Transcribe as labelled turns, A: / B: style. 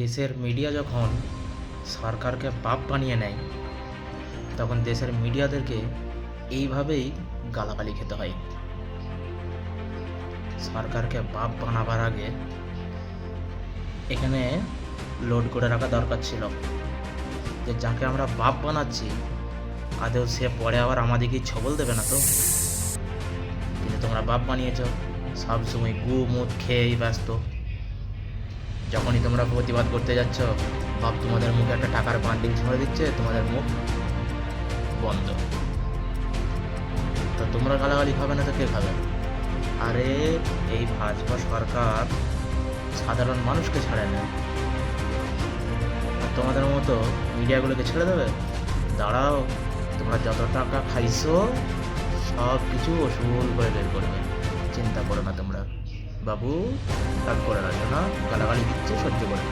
A: দেশের মিডিয়া যখন সরকারকে বাপ বানিয়ে নেয় তখন দেশের মিডিয়াদেরকে এইভাবেই গালাগালি খেতে হয়। সরকারকে বাপ বানাবার আগে এখানে লোড করে রাখা দরকার ছিল যে যাকে আমরা বাপ বানাচ্ছি আদৌ সে পরে আবার আমাদেরকে ছবল দেবে না তো। কিন্তু তোমরা বাপ বানিয়েছ, সবসময় গু মুখ খেয়েই ব্যস্ত। যখনই তোমরা প্রতিবাদ করতে যাচ্ছ বাপ তোমাদের মুখে একটা টাকার বান্ডিল ছড়ে দিচ্ছে, তোমাদের মুখ বন্ধ। তো তোমরা গালাগালি খাবে না তো কে খাবে? আরে এই ভাজপা সরকার সাধারণ মানুষকে ছাড়ে না, আর তোমাদের মতো মিডিয়াগুলোকে ছেড়ে দেবে? দাঁড়াও, তোমরা যত টাকা খাইছো সব কিছু ওসুল করে বের করবে, চিন্তা করো না তোমরা। বাবু রাগ করে না, গালাগালি দিচ্ছে সহ্য করে।